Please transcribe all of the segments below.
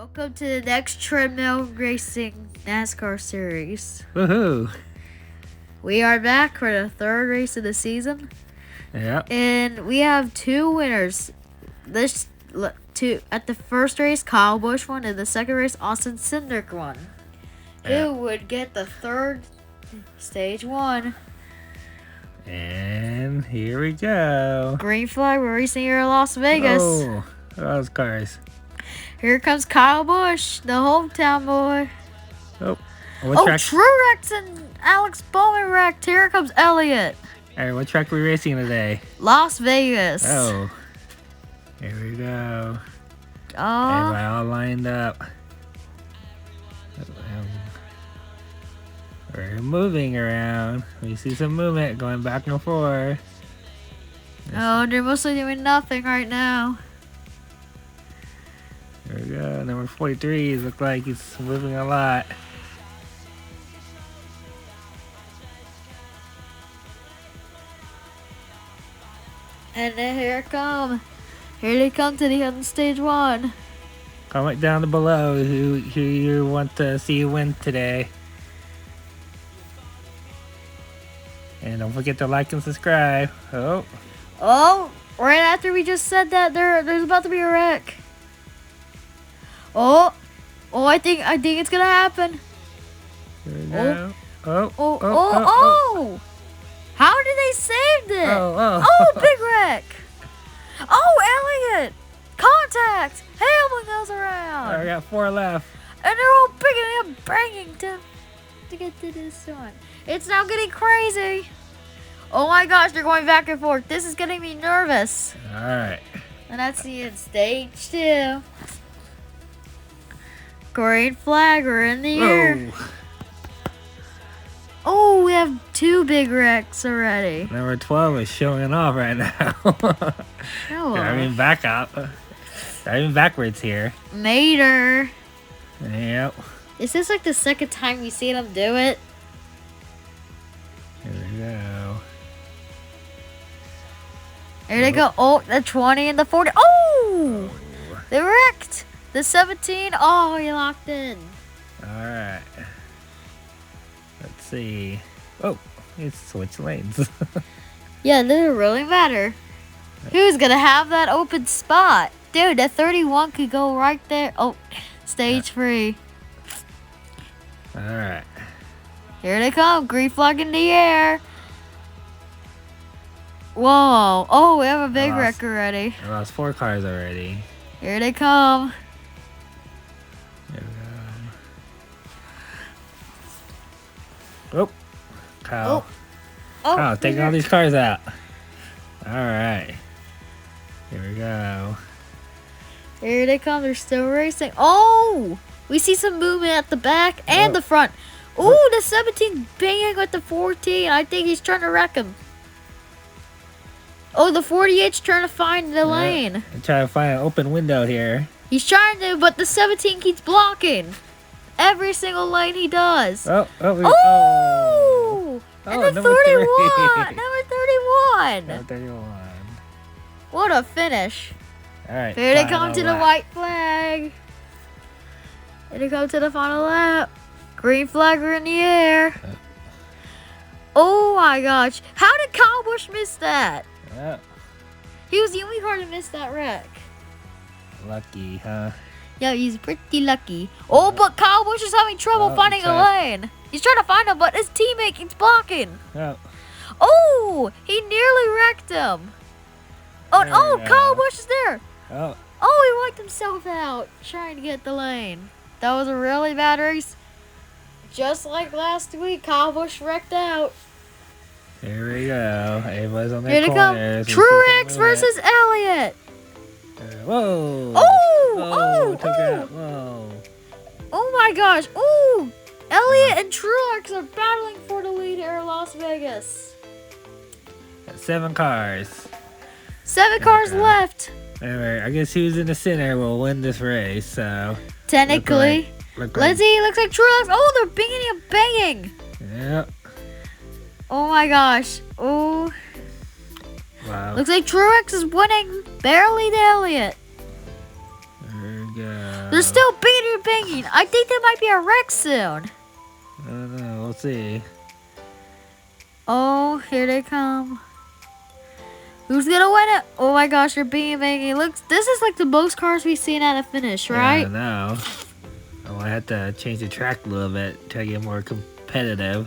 Welcome to the next Treadmill Racing NASCAR series. Woohoo! We are back for the third race of the season. Yep. And we have two winners. At the first race, Kyle Busch won, and the second race, Austin Cindric won. Yeah. Who would get the third stage one? And here we go. Green flag, we're racing here in Las Vegas. Oh, those cars. Here comes Kyle Busch, the hometown boy. Oh, Oh, Truex and Alex Bowman wrecked. Here comes Elliott. All right, what track are we racing today? Las Vegas. Oh, here we go. Oh. Everybody all lined up. We're moving around. We see some movement going back and forth. Oh, they're mostly doing nothing right now. There we go. Number 43 looks like he's moving a lot. And then here it come. Here they come to the end of stage one. Comment down below who you want to see win today. And don't forget to like and subscribe. Oh, right after we just said that, there's about to be a wreck. Oh, I think it's gonna happen. Here we go. Oh. How did they save it? Oh. Big wreck. Oh, Elliott. Contact. Hamlin goes around. I got 4 left. And they're all picking up, banging to get to this one. It's now getting crazy. Oh my gosh, they're going back and forth. This is getting me nervous. Alright. And that's the end. Stage 2. Green flag, we're in the air. Oh, we have 2 big wrecks already. Number 12 is showing off right now. Driving back up. Driving backwards here. Mater. Yep. Is this like the second time we see them do it? Here we go. There they go. Oh, the 20 and the 40. Oh! They wrecked. The 17. Oh, he locked in. Alright. Let's see. Oh, it's switch lanes. Yeah, it doesn't really matter. Who's going to have that open spot? Dude, that 31 could go right there. Oh, stage 3. Alright. Here they come. Green flag in the air. Whoa. Oh, we have a big wreck already. I lost 4 cars already. Here they come. There we go. Oh. Kyle. Kyle, taking all these cars out. Alright. Here we go. Here they come. They're still racing. Oh! We see some movement at the back and the front. Ooh, the 17 banging with the 14. I think he's trying to wreck him. Oh, the 48's trying to find the lane. I'm trying to find an open window here. He's trying to, but the 17 keeps blocking. Every single lane he does. Oh! And the 31. Number 31. 31. What a finish. Alright. Here they come to the white flag. Here they come to the final lap. Green flag are in the air. Oh my gosh. How did Kyle Busch miss that? Yeah. He was the only car to miss that wreck. Lucky, huh? Yeah, he's pretty lucky. Oh, but Kyle Busch is having trouble finding a lane. He's trying to find him, but his teammate keeps blocking. Oh, he nearly wrecked him. Kyle Busch is there. Oh, he wiped himself out trying to get the lane. That was a really bad race. Just like last week, Kyle Busch wrecked out. here we go. Everybody's on Here their they come. corners. Truex versus Elliott. Whoa. Whoa. Oh my gosh. Ooh. Elliott and Truex are battling for the lead here in Las Vegas. 7 cars. 7 cars left. Alright, I guess who's in the center will win this race, so. Technically. Let's see, looks like Truex. Oh, they're banging and banging. Yep. Oh my gosh. Oh. Wow. Looks like Truex is winning barely to Elliott. There we go. The They're still banging. I think there might be a wreck soon. I don't know. We'll see. Oh, here they come. Who's gonna win it? Oh my gosh, they're banging. Look, this is like the most cars we've seen at a finish, right? Yeah, I know. I might have to change the track a little bit, try to get more competitive.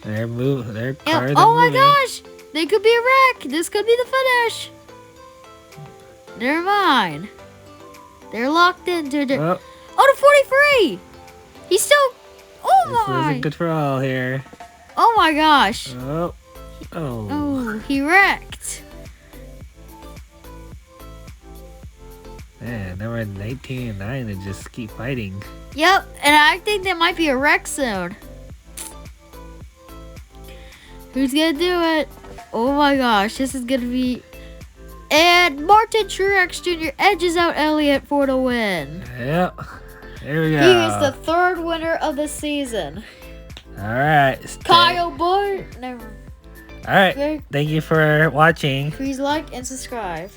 Their cars are Oh my moving. gosh, they could be a wreck. This could be the finish. Never mind. They're locked into the. Oh, Oh, the 43. He's still. Oh this my. isn't good for all here. Oh my gosh. Oh. Oh, he wrecked. Man, number 19 and 9 and just keep fighting. Yep, and I think there might be a wreck soon. Who's gonna do it? Oh my gosh, this is gonna be. And Martin Truex Jr. edges out Elliott for the win. Yep. There we go. He is the third winner of the season. All right. Kyle Busch. Never. All right. Thank you for watching. Please like and subscribe.